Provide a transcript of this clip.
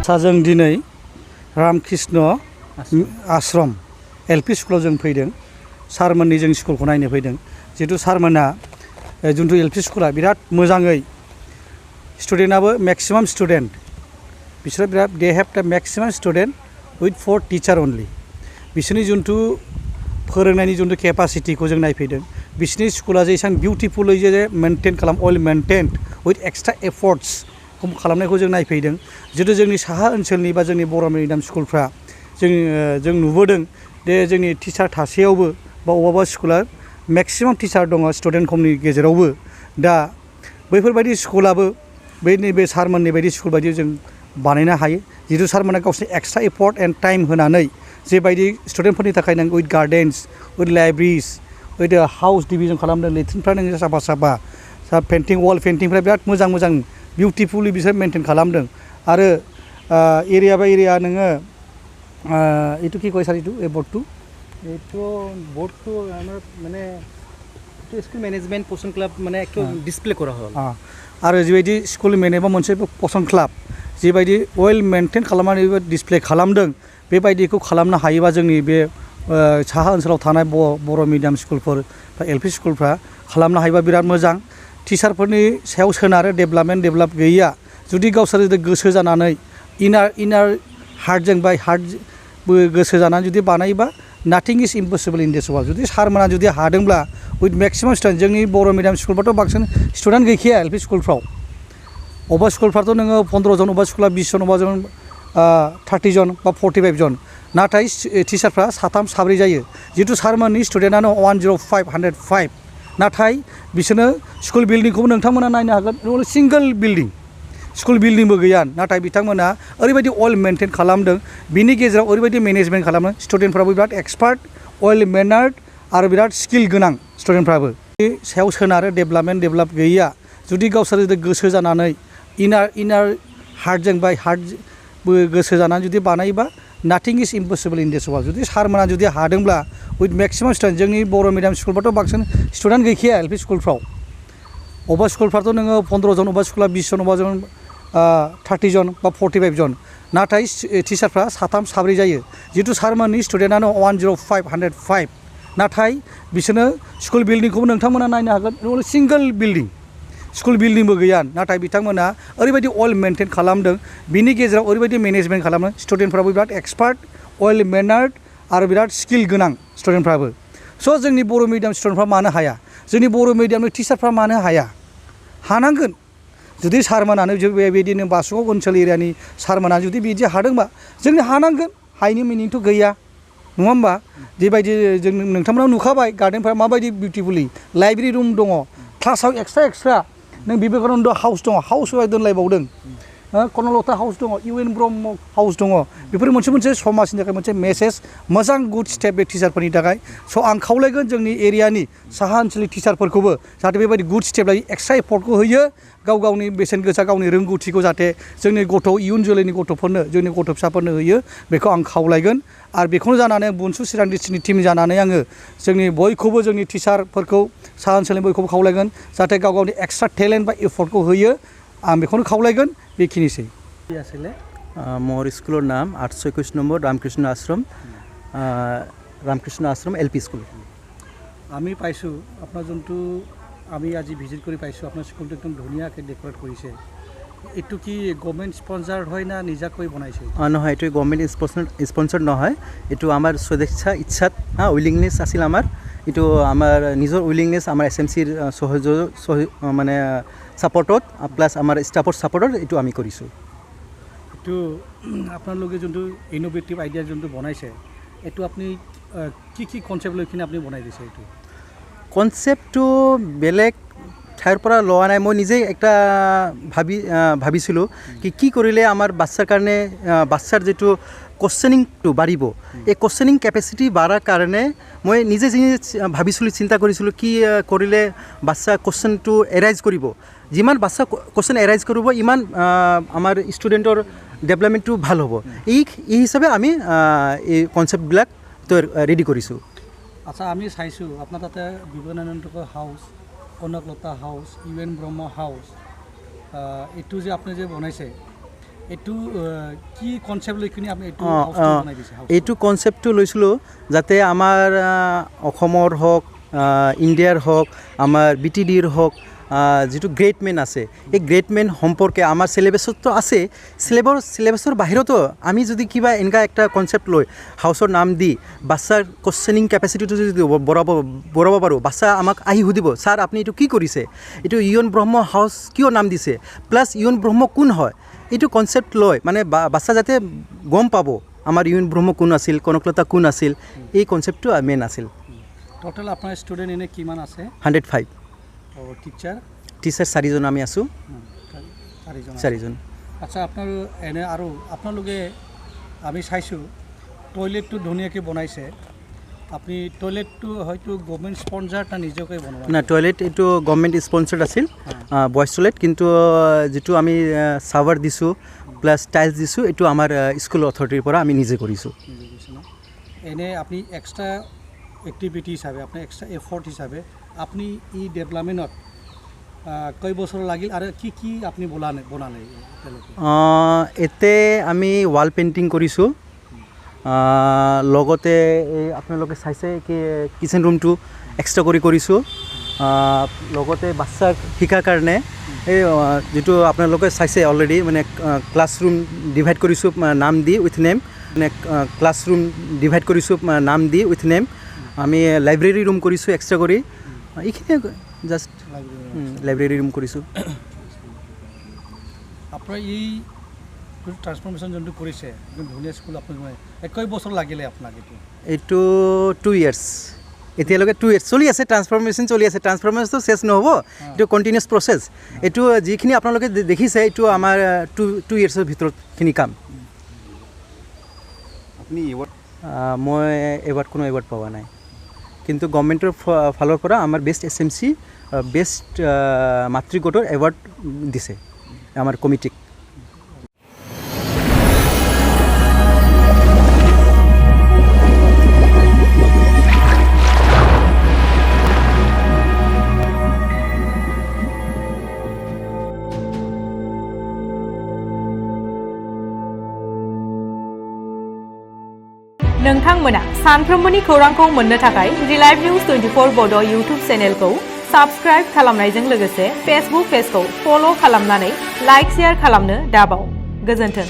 जों दिनै रामकृष्ण आश्रम एलपि स्कुलाव जों फैदों सारमोननि जों स्कुलखौ नायनो फैदों जिहेतु सारमोना जिन्थु एलपि स्कुला बिराद मोजाङै स्टुडेन्टआबो मेक्सिमाम स्टुडेन्ट बिसोरो बिराद they have the maximum student with 4 teacher only बिसोरनि जिन्थु फोरोंनायनि जिन्थु केपासिटिखौ जों नायफैदों बिसोरनि स्कुला जे एसेबां बिउटिफुलै जे मेनटेन खालाम अल मेनटेन उइथ एक्सट्रा एफर्ट्स खालामनायखौ जों नायफैदों जितु जोंनि साहा ओनसोलनि बा जोंनि बर' मिडियाम स्कुलफ्रा जों नुबोदों दे जोंनि टिचार थासेयावबो बा अबेबा स्कुला मेक्सिमाम टिचार दङ स्टुडेन्ट खमनि गेजेरावबो दा बैफोरबायदि स्कुलाबो बै नैबे सारमोननि बायदि स्कुल बायदि जों बानायनो हायो जितु सारमोना गावसोरनि एक्सट्रा एफर्ट एन्ड टाइम होनानै जेबायदि स्टुडेन्टफोरनि थाखाय नों with gardens with libraries with house division खालामदों लेट्रिनफ्रा नों साफा साफा पेन्टिं वाल पेन्टिंफ्रा बिराद मोजां मोजां बिउटिफुली बिसोर मेनटेन खालामदों आरो एरिया बाय एरिया नोङो এইটো কি কয় স্যার এইটো এই বোর্ডটো আমার মানে স্কুল ম্যানেজমেন্ট পছন্দ ক্লাব মানে একটু ডিসপ্লে করা হল আর যেবাयदि স্কুल মেনেबा मोनसे पसंद क्लाब जेबायदि वेल मेनटेन खालामनानै डिसप्ले खालामदों बेबायदिखौ खालामनो हायोबा जोंनि बे साहा ओनसोलाव थानाय बर' मिडियाम स्कुलफोर बा एलपि स्कुलफ्रा खालामनो हायोबा बिराद मोजां टिचारफोरनि सायाव सोनारो डेभेलप गैया जुदि गावसोर गोसो जानानै इनार हार्टजों बाय हार्ट गोसो जानानै जुदि बानायोबा nothing is impossible in this world जुदि सारमोना जुदि हादोंब्ला उइथ मेक्सिमाम स्टुडेन्ट जोंनि बर' मिडियाम स्कुलफ्राथ' बांसिन स्टुडेन्ट गैखाया एलपि स्कुलफ्राव अबेबा स्कुलफ्राथ' नोङो 15 जन अबेबा स्कुला 20 जन अबेबा जन 30 जन बा 45 जन नाथाय टिचारफ्रा साथाम साब्रै जायो जितु सारमोननि स्टुडेन्टआनो 105 नाथाय बिसोरनो स्कुल बिल्डिंखौबो नोंथांमोना नायनो हागोन सिंगल बिल्डिं स्कुल बिल्डिंबो गैया नाथाय बिथांमोना ओरैबायदि अल मेनटेन खालामदों बिनि गेजेराव ओरैबायदि मेनेजमेन्ट खालामो स्टुडेन्टफ्राबो बिराद एक्सपार्ट अल मेनार्ड आरो बिराद स्किल गोनां स्टुडेन्टफ्राबो सायाव सोनारो डेभेलप गैया जुदि गावसोर गोसो जानानै इनार हार्टजों बाय हार्ट गोसो जानानै जुदि बानायोबा nothing is impossible in this world जुदि सारमोना जुदि हादोंब्ला उइथ मेक्सिमाम स्टुडेन्ट जोंनि बर' मिडियाम स्कुलफ्राथ' बांसिन स्टुडेन्ट गैखाया एलपि स्कुलफ्राव अबेबा स्कुलफ्राथ' नोङो 15 जन अबेबा स्कुला 20 जन अबेबा जन 30 जन बा 45 जन नाथाय टिचारफ्रा साथाम साब्रै जायो जितु सारमोननि स्टुडेन्टआनो 105 नाथाय बिसोरनो स्कुल बिल्डिंखौबो नोंथांमोना नायनो हागोन सिंगल बिल्डिं स्कुल बिल्डिंबो गैया नाथाय बिथांमोना ओरैबायदि अल मेनटेन खालामदों बिनि गेजेराव ओरैबायदि मेनेजमेन्ट खालामो स्टुडेन्टफ्राबो बिराद एक्सपार्ट अल मेनार्ड आरो बिराद स्किल गोनां स्टुडेन्टफ्राबो स' जोंनि बर' मिडियाम स्टुडेन्टफ्रा मानो हाया जोंनि बर' मिडियामनि टिचारफ्रा मानो हाया हानांगोन जुदि सारमोनानो बेबायदिनो बासुगाव ओनसोल एरियानि सारमोना जुदि बिदि हादोंबा जोंनो हानांगोन हायिनि मिनिंथ' गैया नङा होमबा बेबायदि जों नोंथांमोनाव नुखाबाय गार्डेनफ्रा माबायदि बिउटिफुलि लाइब्रेरि रुम दङ क्लासाव एक्सट्रा नों बिबेकानन्द हाउस दङ हाउसआव दोनलायबावदों कनलता हाउस दङ इउएन ब्रह्म हाउस दङ बेफोर मोनसे समाजनि थाखाय मोनसे मेसेज मोजां गुड स्टेप बे टिचारफोरनि थाखाय स' आं खावलायगोन जोंनि एरियानि साहा ओनसोलनि टिचारफोरखौबो जाहाथे बेबायदि गुड स्टेप लायो एक्सट्रा एफर्टखौ होयो गावनि बेसेन गोसा गावनि रोंगौथिखौ जाहाथे जोंनि इयुन जोलैनि गथ'फोरनो जोंनि गथ' फिसाफोरनो होयो बेखौ आं खावलायगोन आरो बेखौनो जानानै बुनसु चिरां डिस्ट्रिक्टनि टिम जानानै आङो जोंनि बयखौबो जोंनि टिचारफोरखौ साहा ओनसोलनि बयखौबो खावलायगोन जाहाथे गावनि एक्सट्रा टेलेन्ट बा एफर्टखौ होयो आं बेखौनो खावलायगोन बेखिनिसै आसले मोर स्कुलर नाम 821 নম্বর रामकृष्ण आश्रम एलपि स्कुल আমি পাইছোঁ আপোনাৰ যোনটো আমি আজি ভিজিট কৰি পাইছোঁ আপোনাৰ স্কুলটো একদম ধুনীয়াকৈ ডেক'ৰেট কৰিছে এইটো কি গভৰ্ণমেণ্ট স্পন্সাৰ্ড হয় না নিজাকৈ বনাইছে নহয় এইটো গভৰ্ণমেণ্ট স্পন্সাৰ্ড নহয় এইটো আমাৰ স্বদেচ্ছা ইচ্ছাত উইলিংনেছ আছিল আমাৰ এইটো আমাৰ নিজৰ উইলিংনেছ আমাৰ SMCৰ মানে ছাপৰ্টত প্লাছ আমাৰ ষ্টাফৰ ছাপৰ্টত এইটো আমি কৰিছোঁ এইটো আপোনালোকে যোনটো ইনোভেটিভ আইডিয়া যোনটো বনাইছে এইটো আপুনি কি কনচেপ্ট লৈ কিনে আপুনি বনাই দিছে এইটো কনচেপ্টটো বেলেগ ঠাইৰ পৰা লোৱা নাই মই নিজেই একটা ভাবিছিলোঁ কি কৰিলে আমাৰ বাচ্চাৰ কাৰণে বাচ্চাৰ যিটো কোশ্চেনিংটো বাঢ়িব এই কোশ্চেনিং কেপাচিটি বাঢ়াৰ কাৰণে মই নিজে ভাবিছিলোঁ চিন্তা কৰিছিলোঁ কি কৰিলে বাচ্চা কোশ্চেনটো এৰাইজ কৰিব যিমান বাচ্চা কোশ্চেন এৰাইজ কৰিব ইমান আমাৰ ষ্টুডেণ্টৰ ডেভেলপমেণ্টটো ভাল হ'ব এই হিচাপে আমি এই কনচেপ্টবিলাক ৰেডি কৰিছোঁ আচ্ছা আমি চাইছোঁ আপোনাৰ তাতে Vivekananda house Kanaklata house U N Brahma house এইটো যে আপুনি যে বনাইছে এইটো কি কনসেপ্ট লৈ কিনে আপুনি এইটো হাউসটো বনাই দিছে এইটো কনসেপ্টটো লৈছিলোঁ যাতে আমাৰ অসমৰ হওক ইণ্ডিয়াৰ হওক আমাৰ BTDৰ হওক যিটো গ্ৰেট মেন আছে এই গ্ৰেট মেন সম্পৰ্কে আমাৰ চিলেবাছতো আছে চিলেবাছৰ বাহিৰতো আমি যদি কিবা এনেকুৱা একটা কনসেপ্ট লৈ হাউচৰ নাম দি বাচ্চাৰ কোশ্চেনিং কেপাচিটিটো যদি বঢ়াব পাৰোঁ বাচ্চা আমাক আহি সুধিব ছাৰ আপুনি এইটো কি কৰিছে এইটো ইউন ব্ৰহ্ম হাউচ কিয় নাম দিছে প্লাছ ইউন ব্ৰহ্ম কোন হয় এইটো কনসেপ্ট লৈ মানে বাচ্চা যাতে গম পাব আমাৰ ইউন ব্ৰহ্ম কোন আছিল কনকলতা কোন আছিল এই কনসেপ্টটো মেইন আছিল টোটাল আপোনাৰ ষ্টুডেণ্ট এনে কিমান আছে 105 আৰু টিচাৰ 4জন আমি আছোঁ 4জন আচ্ছা আপোনাৰ এনে আৰু আপোনালোকে আমি চাইছোঁ টয়লেটটো ধুনীয়াকৈ বনাইছে আপুনি টয়লেটটো হয়তো গভৰ্ণমেণ্ট স্পনচাৰ তা নিজকে বনোৱা না টয়লেট এইটো গভৰ্ণমেণ্ট স্পনচাৰ্ড আছিল বয়জ টয়লেট কিন্তু যিটো আমি চাৱাৰ দিছোঁ প্লাছ টাইলছ দিছোঁ এইটো আমাৰ স্কুল অথৰিটিৰ পৰা আমি নিজে কৰিছোঁ এনে আপুনি এক্সট্ৰা এক্টিভিটি হিচাপে আপুনি এক্সট্ৰা এফৰ্ট হিচাপে আপুনি এই ডেভেলপমেণ্টত কয় বছৰ লাগিল আৰু কি কি আপুনি বনালে এতে আমি ৱাল পেইণ্টিং কৰিছোঁ লগতে এই আপোনালোকে চাইছে কি কিচেন ৰুমটো এক্সট্ৰা কৰিছোঁ লগতে বাচ্চাক শিকাৰ কাৰণে এই যিটো আপোনালোকে চাইছে অলৰেডি মানে ক্লাছৰুম ডিভাইড কৰিছোঁ নাম দি উইথ নেম মানে ক্লাছৰুম ডিভাইড কৰিছোঁ নাম দি উইথ নেম আমি লাইব্ৰেৰী ৰুম কৰিছোঁ এক্সট্ৰা কৰি এইখিনিয়ে জাষ্ট লাইব্ৰেৰী ৰুম কৰিছোঁ আপোনাৰ এই ট্ৰান্সফৰ্মেশ্যন যোনটো কৰিছে ধুনীয়া স্কুল আপুনি কয় বছৰ লাগিলে আপোনাক এইটো 2 ইয়াৰ্ছ এতিয়ালৈকে 2 ইয়াৰ্ছ চলি আছে ট্ৰান্সফৰ্মেশ্যন চলি আছে ট্ৰান্সফৰ্মেশ্যনটো চেছ নহ'ব এইটো কণ্টিনিউছ প্ৰচেছ এইটো যিখিনি আপোনালোকে দেখিছে এইটো আমাৰ 2 ইয়াৰ্ছৰ ভিতৰতখিনি কাম আপুনি মই কোনো এৱাৰ্ড পোৱা নাই কিন্তু গভৰ্ণমেণ্টৰ ফালৰ পৰা আমাৰ বেষ্ট SMC বেষ্ট মাতৃগোটৰ এৱাৰ্ড দিছে আমাৰ কমিটিক नोंथांमोना सानफ्रोमबोनि खौरांखौ मोननो थाखाय रिलाइव निउज 24 बड' इउटुब चेनेलखौ साबस्क्राइब खालामनायजों लोगोसे फेसबुक पेजखौ फल' खालामनानै लाइक शेयार खालामनो दाबाव गोजोन्थों।